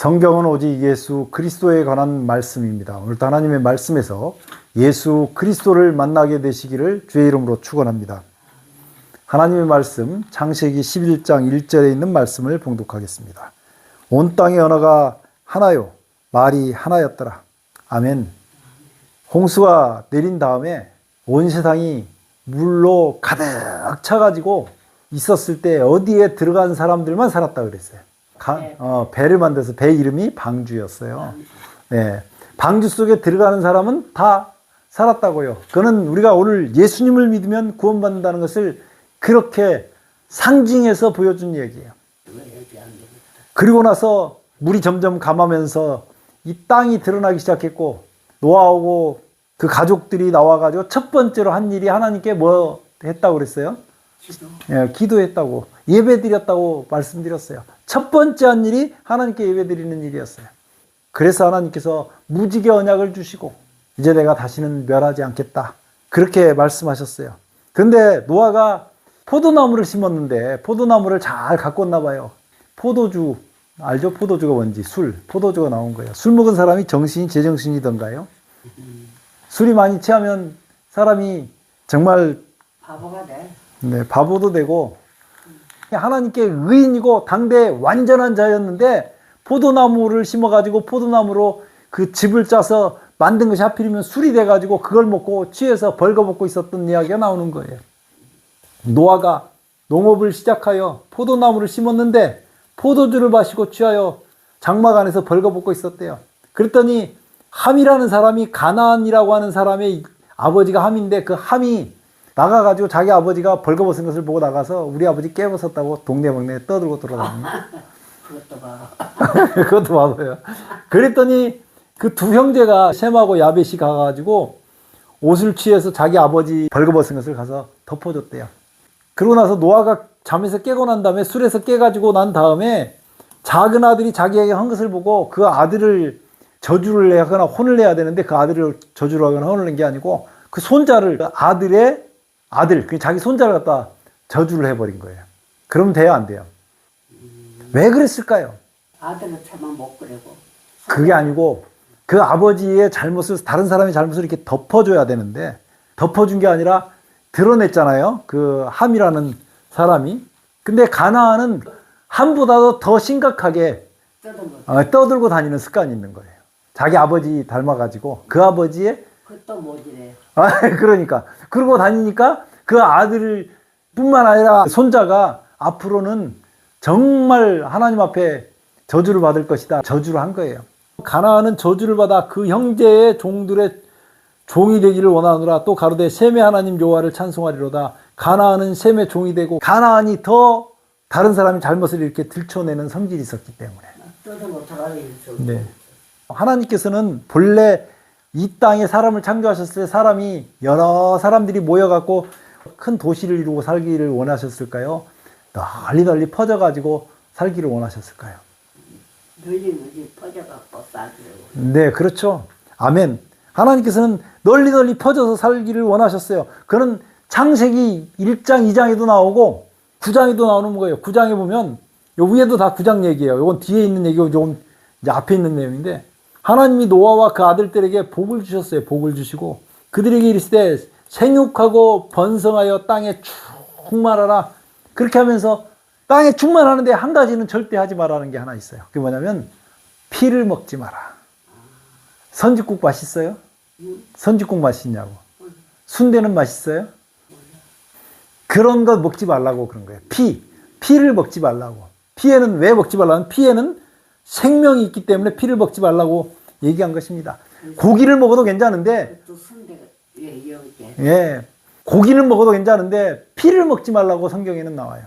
성경은 오직 예수 그리스도에 관한 말씀입니다. 오늘도 하나님의 말씀에서 예수 그리스도를 만나게 되시기를 주의 이름으로 축원합니다. 하나님의 말씀 창세기 11장 1절에 있는 말씀을 봉독하겠습니다. 온 땅의 언어가 하나요, 말이 하나였더라. 아멘. 홍수가 내린 다음에 온 세상이 물로 가득 차가지고 있었을 때 어디에 들어간 사람들만 살았다 그랬어요. 배를 만들어서 배 이름이 방주였어요. 네. 방주 속에 들어가는 사람은 다 살았다고요. 그거는 우리가 오늘 예수님을 믿으면 구원받는다는 것을 그렇게 상징해서 보여준 얘기예요. 그리고 나서 물이 점점 감하면서 이 땅이 드러나기 시작했고 노아하고 그 가족들이 나와가지고 첫 번째로 한 일이 하나님께 뭐 했다고 그랬어요? 예, 기도했다고, 예배드렸다고 말씀드렸어요. 첫 번째 한 일이 하나님께 예배드리는 일이었어요. 그래서 하나님께서 무지개 언약을 주시고 이제 내가 다시는 멸하지 않겠다, 그렇게 말씀하셨어요. 그런데 노아가 포도나무를 심었는데 포도나무를 잘 가꿨나 봐요. 포도주 알죠? 포도주가 뭔지. 포도주가 나온 거예요. 술 먹은 사람이 정신이 제정신이던가요? 술이 많이 취하면 사람이 정말 바보가 돼. 네, 바보도 되고 하나님께 의인이고 당대 완전한 자였는데 포도나무를 심어가지고 포도나무로 그 집을 짜서 만든 것이 하필이면 술이 돼가지고 그걸 먹고 취해서 벌거벗고 있었던 이야기가 나오는 거예요. 노아가 농업을 시작하여 포도나무를 심었는데 포도주를 마시고 취하여 장막 안에서 벌거벗고 있었대요. 그랬더니 함이라는 사람이, 가나안이라고 하는 사람의 아버지가 함인데 그 함이 나가가지고 자기 아버지가 벌거벗은 것을 보고 나가서 우리 아버지 깨벗었다고 동네방네 떠들고 돌아다닙니다. 그것도 봐. 그것도 봐봐요. 그랬더니 그 두 형제가 셈하고 야벳이 가가지고 옷을 취해서 자기 아버지 벌거벗은 것을 가서 덮어줬대요. 그러고 나서 노아가 잠에서 깨고 난 다음에, 술에서 깨가지고 난 다음에 작은 아들이 자기에게 한 것을 보고 그 아들을 저주를 하거나 혼을 내야 되는데 그 아들을 저주를 하거나 혼을 낸 게 아니고 그 손자를, 아들의 아들, 자기 손자를 갖다 저주를 해버린 거예요. 그러면 돼요, 안 돼요? 왜 그랬을까요? 아들은 차마 못 그래고. 그게 아니고 그 아버지의 잘못을, 다른 사람의 잘못을 이렇게 덮어줘야 되는데 덮어준 게 아니라 드러냈잖아요. 그 함이라는 사람이. 근데 가나안은 함보다도 더 심각하게 떠들고 다니는 습관이 있는 거예요. 자기 아버지 닮아가지고 그 아버지의 그것도 못이래. 그러니까 그러고 다니니까 그 아들 뿐만 아니라 손자가 앞으로는 정말 하나님 앞에 저주를 받을 것이다, 저주를 한 거예요. 가나안은 저주를 받아 그 형제의 종들의 종이 되기를 원하노라. 또 가로되 셈의 하나님 여호와를 찬송하리로다. 가나안은 셈의 종이 되고, 가나안이 더 다른 사람의 잘못을 이렇게 들춰내는 성질이 있었기 때문에. 네. 하나님께서는 본래 이 땅에 사람을 창조하셨을 때 사람이 여러 사람들이 모여갖고 큰 도시를 이루고 살기를 원하셨을까요? 널리 퍼져가지고 살기를 원하셨을까요? 널리 퍼져갖고 살기를. 네, 그렇죠. 아멘. 하나님께서는 널리 퍼져서 살기를 원하셨어요. 그는 창세기 1장, 2장에도 나오고 9장에도 나오는 거예요. 9장에 보면 요 위에도 다 9장 얘기예요. 요건 뒤에 있는 얘기고 조금 이제 앞에 있는 내용인데, 하나님이 노아와 그 아들들에게 복을 주셨어요. 복을 주시고 그들에게 이르시되 생육하고 번성하여 땅에 충만하라. 그렇게 하면서 땅에 충만하는데 한 가지는 절대 하지 말라는 게 하나 있어요. 그게 뭐냐면 피를 먹지 마라. 선지국 맛있어요? 선지국 맛있냐고. 순대는 맛있어요? 그런 거 먹지 말라고 그런 거예요. 피를 먹지 말라고. 피에는 왜 먹지 말라는? 피에는 생명이 있기 때문에 피를 먹지 말라고 얘기한 것입니다. 고기를 먹어도 괜찮은데, 예, 고기는 먹어도 괜찮은데 피를 먹지 말라고 성경에는 나와요.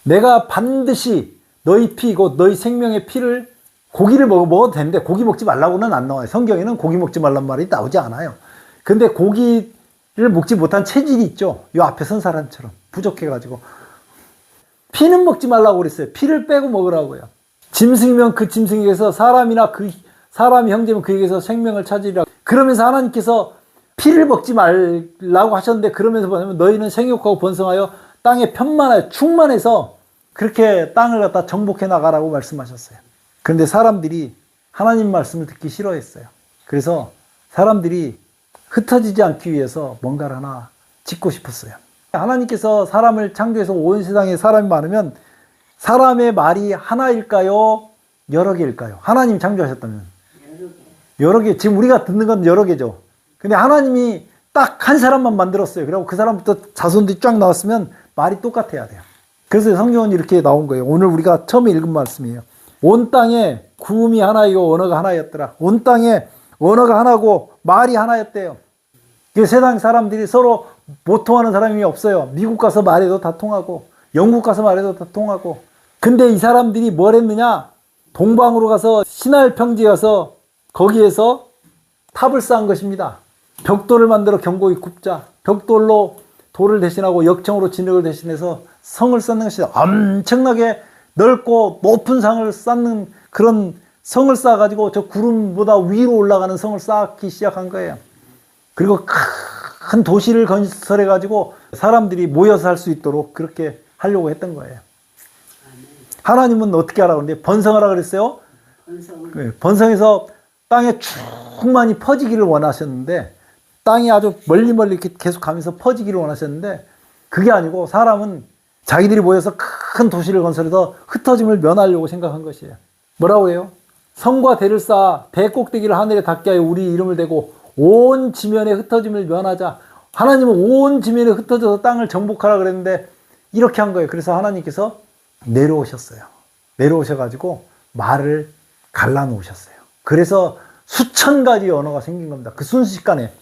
내가 반드시 너희 피, 곧 너희 생명의 피를, 고기를 먹어도 되는데 고기 먹지 말라고는 안 나와요. 성경에는 고기 먹지 말란 말이 나오지 않아요. 근데 고기를 먹지 못한 체질이 있죠. 이 앞에 선 사람처럼 부족해가지고 피는 먹지 말라고 그랬어요. 피를 빼고 먹으라고요. 짐승이면 그 짐승에게서, 사람이나 그 사람이 형제면 그에게서 생명을 찾으리라. 그러면서 하나님께서 피를 먹지 말라고 하셨는데, 그러면서 뭐냐면 너희는 생육하고 번성하여 땅에 편만하여 충만해서 그렇게 땅을 갖다 정복해 나가라고 말씀하셨어요. 그런데 사람들이 하나님 말씀을 듣기 싫어했어요. 그래서 사람들이 흩어지지 않기 위해서 뭔가를 하나 짓고 싶었어요. 하나님께서 사람을 창조해서 온 세상에 사람이 많으면 사람의 말이 하나일까요? 여러 개일까요? 하나님 창조하셨다면. 여러 개. 지금 우리가 듣는 건 여러 개죠. 근데 하나님이 딱 한 사람만 만들었어요. 그리고 그 사람부터 자손들이 쫙 나왔으면 말이 똑같아야 돼요. 그래서 성경은 이렇게 나온 거예요. 오늘 우리가 처음에 읽은 말씀이에요. 온 땅에 구음이 하나이고 언어가 하나였더라. 온 땅에 언어가 하나고 말이 하나였대요. 세상 사람들이 서로 못 통하는 사람이 없어요. 미국 가서 말해도 다 통하고 영국 가서 말해도 다 통하고. 근데 이 사람들이 뭘 했느냐? 동방으로 가서 신할 평지에 가서 거기에서 탑을 쌓은 것입니다. 벽돌을 만들어 견고히 굽자. 벽돌로 돌을 대신하고 역청으로 진흙을 대신해서 성을 쌓는 것이다. 엄청나게 넓고 높은 상을 쌓는 그런 성을 쌓아가지고 저 구름보다 위로 올라가는 성을 쌓기 시작한 거예요. 그리고 큰 도시를 건설해가지고 사람들이 모여서 살 수 있도록 그렇게 하려고 했던 거예요. 하나님은 어떻게 하라고 그러는데 번성하라 그랬어요? 번성해서 땅에 충만히 퍼지기를 원하셨는데 땅이 아주 멀리 이렇게 계속 가면서 퍼지기를 원하셨는데 그게 아니고 사람은 자기들이 모여서 큰 도시를 건설해서 흩어짐을 면하려고 생각한 것이에요. 뭐라고 해요? 성과 대를 쌓아 대 꼭대기를 하늘에 닿게 하여 우리 이름을 대고 온 지면에 흩어짐을 면하자. 하나님은 온 지면에 흩어져서 땅을 정복하라 그랬는데 이렇게 한 거예요. 그래서 하나님께서 내려오셨어요. 내려오셔가지고 말을 갈라놓으셨어요. 그래서 수천 가지 언어가 생긴 겁니다. 그 순식간에.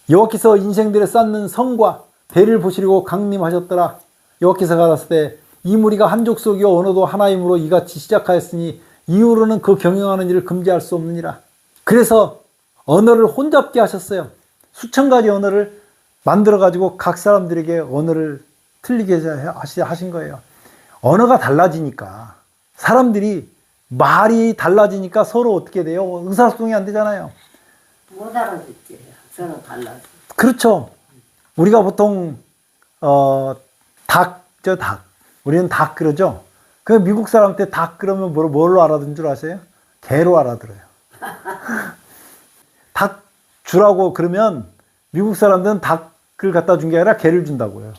여호와께서 인생들에 쌓는 성과 대를 보시려고 강림하셨더라. 여호와께서 가라사대 때 이 무리가 한 족속이요 언어도 하나이므로 이같이 시작하였으니 이후로는 그 경영하는 일을 금지할 수 없느니라. 그래서 언어를 혼잡게 하셨어요. 수천 가지 언어를 만들어가지고 각 사람들에게 언어를 틀리게 하신 거예요. 언어가 달라지니까 사람들이 말이 달라지니까 서로 어떻게 돼요? 의사소통이 안 되잖아요. 못 알아듣지. 서로 달라서. 그렇죠. 우리가 보통 닭죠, 닭. 우리는 닭 그러죠. 그 미국 사람한테 닭 그러면 뭘로 알아듣는 줄 아세요? 개로 알아들어요. 닭 주라고 그러면 미국 사람들은 닭을 갖다 준 게 아니라 개를 준다고요.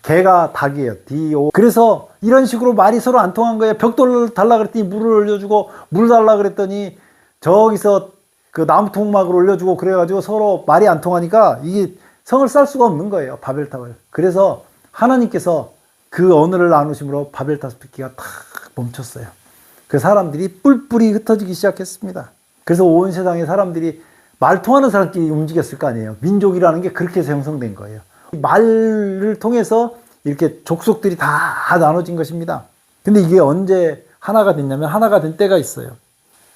개가 닭이에요. D-O. 그래서 이런 식으로 말이 서로 안 통한 거예요. 벽돌 달라 그랬더니 물을 올려주고 물 달라 그랬더니 저기서 그 나무통막을 올려주고 그래가지고 서로 말이 안 통하니까 이게 성을 쌓을 수가 없는 거예요. 바벨탑을. 그래서 하나님께서 그 언어를 나누심으로 바벨탑 숫기가 탁 멈췄어요. 그 사람들이 뿔뿔이 흩어지기 시작했습니다. 그래서 온 세상의 사람들이 말 통하는 사람끼리 움직였을 거 아니에요. 민족이라는 게 그렇게 해서 형성된 거예요. 말을 통해서 이렇게 족속들이 다 나눠진 것입니다. 근데 이게 언제 하나가 됐냐면 하나가 된 때가 있어요.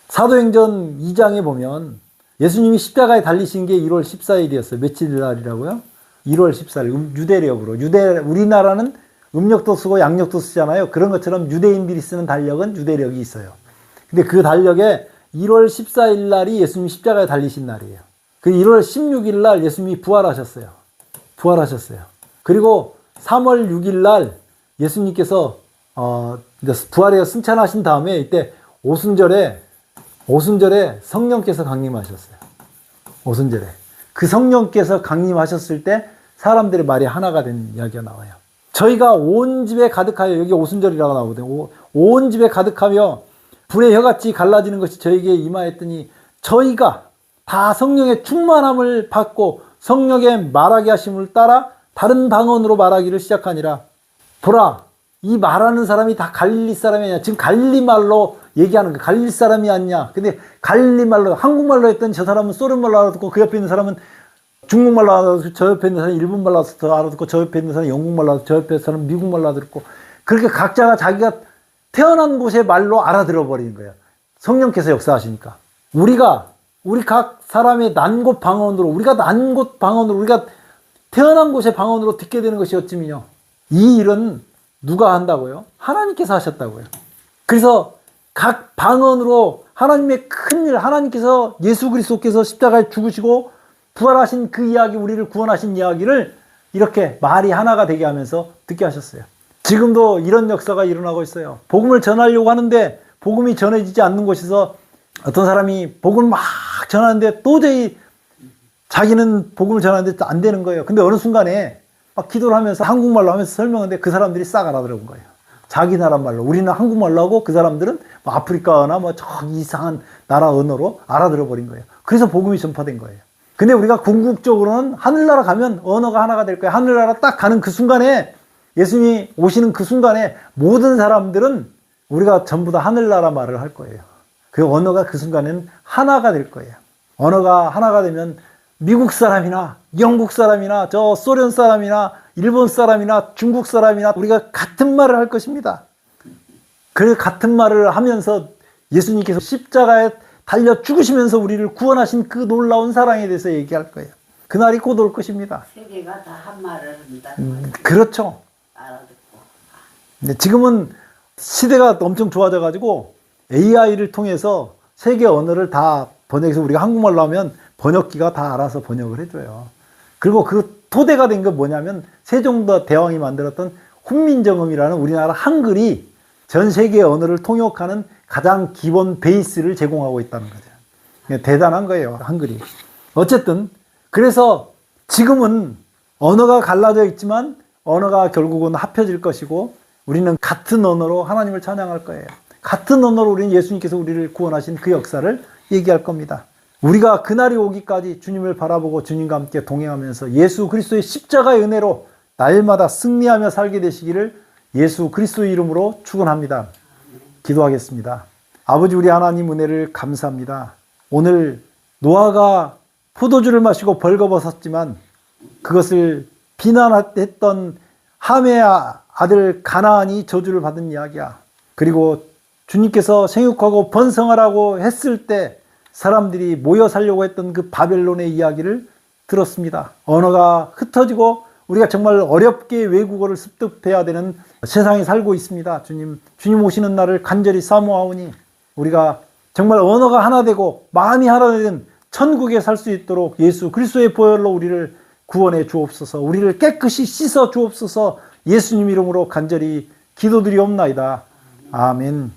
사도행전 2장에 보면 예수님이 십자가에 달리신 게 1월 14일이었어요. 며칠 날이라고요? 1월 14일 유대력으로. 우리나라는 음력도 쓰고 양력도 쓰잖아요. 그런 것처럼 유대인들이 쓰는 달력은 유대력이 있어요. 근데 그 달력에 1월 14일 날이 예수님이 십자가에 달리신 날이에요. 그 1월 16일 날 예수님이 부활하셨어요. 그리고 3월 6일 날 예수님께서 부활해서 승천하신 다음에 이때 오순절에 성령께서 강림하셨어요. 오순절에. 그 성령께서 강림하셨을 때 사람들의 말이 하나가 된 이야기가 나와요. 저희가 온 집에 가득하여, 여기 오순절이라고 나오거든요. 온 집에 가득하며 불의 혀같이 갈라지는 것이 저에게 임하였더니 저희가 다 성령의 충만함을 받고 성령의 말하게 하심을 따라 다른 방언으로 말하기를 시작하니라. 보라, 이 말하는 사람이 다 갈릴리 사람이 아니야. 지금 갈릴리 말로 얘기하는 거야. 갈릴리 사람이 아니냐. 근데 갈릴리 말로, 한국말로 했더니 저 사람은 소련말로 알아듣고 그 옆에 있는 사람은 중국말로 알아듣고 저 옆에 있는 사람은 일본말로 알아듣고 저 옆에 있는 사람은 영국말로 알아듣고 저 옆에 있는 사람은 미국말로 알아듣고 그렇게 각자가 자기가 태어난 곳의 말로 알아들어 버리는 거예요. 성령께서 역사하시니까. 우리 각 사람의 난 곳 방언으로, 우리가 태어난 곳의 방언으로 듣게 되는 것이 어찌미뇨. 이 일은 누가 한다고요? 하나님께서 하셨다고요. 그래서 각 방언으로 하나님의 큰일, 하나님께서 예수 그리스도께서 십자가에 죽으시고 부활하신 그 이야기, 우리를 구원하신 이야기를 이렇게 말이 하나가 되게 하면서 듣게 하셨어요. 지금도 이런 역사가 일어나고 있어요. 복음을 전하려고 하는데 복음이 전해지지 않는 곳에서 어떤 사람이 복음을 막 전하는데 도저히 자기는 복음을 전하는데 안 되는 거예요. 근데 어느 순간에 막 기도를 하면서 한국말로 하면서 설명하는데 그 사람들이 싹 알아들은 거예요. 자기 나라 말로. 우리는 한국말로 하고 그 사람들은 뭐 아프리카나 뭐 저기 이상한 나라 언어로 알아들어 버린 거예요. 그래서 복음이 전파된 거예요. 근데 우리가 궁극적으로는 하늘나라 가면 언어가 하나가 될 거예요. 하늘나라 딱 가는 그 순간에 예수님이 오시는 그 순간에 모든 사람들은 우리가 전부 다 하늘나라 말을 할 거예요. 그 언어가 그 순간에는 하나가 될 거예요. 언어가 하나가 되면 미국 사람이나 영국 사람이나 저 소련 사람이나 일본 사람이나 중국 사람이나 우리가 같은 말을 할 것입니다. 그 같은 말을 하면서 예수님께서 십자가에 달려 죽으시면서 우리를 구원하신 그 놀라운 사랑에 대해서 얘기할 거예요. 그날이 곧 올 것입니다. 세계가 다 한 말을 한다는 거죠. 그렇죠. 알아듣고. 근데 지금은 시대가 엄청 좋아져 가지고 AI를 통해서 세계 언어를 다 번역해서 우리가 한국말로 하면 번역기가 다 알아서 번역을 해줘요. 그리고 그 토대가 된 건 뭐냐면 세종대 대왕이 만들었던 훈민정음이라는 우리나라 한글이 전 세계 언어를 통역하는 가장 기본 베이스를 제공하고 있다는 거죠. 대단한 거예요, 한글이. 어쨌든 그래서 지금은 언어가 갈라져 있지만 언어가 결국은 합혀질 것이고 우리는 같은 언어로 하나님을 찬양할 거예요. 같은 언어로 우리는 예수님께서 우리를 구원하신 그 역사를 얘기할 겁니다. 우리가 그날이 오기까지 주님을 바라보고 주님과 함께 동행하면서 예수 그리스도의 십자가의 은혜로 날마다 승리하며 살게 되시기를 예수 그리스도의 이름으로 축원합니다. 기도하겠습니다. 아버지 우리 하나님 은혜를 감사합니다. 오늘 노아가 포도주를 마시고 벌거벗었지만 그것을 비난했던 함의 아들 가나안이 저주를 받은 이야기야. 그리고 주님께서 생육하고 번성하라고 했을 때 사람들이 모여 살려고 했던 그 바벨론의 이야기를 들었습니다. 언어가 흩어지고 우리가 정말 어렵게 외국어를 습득해야 되는 세상에 살고 있습니다. 주님 오시는 날을 간절히 사모하오니 우리가 정말 언어가 하나 되고 마음이 하나 된 천국에 살 수 있도록 예수 그리스도의 보혈로 우리를 구원해 주옵소서. 우리를 깨끗이 씻어 주옵소서. 예수님 이름으로 간절히 기도드리옵나이다. 아멘.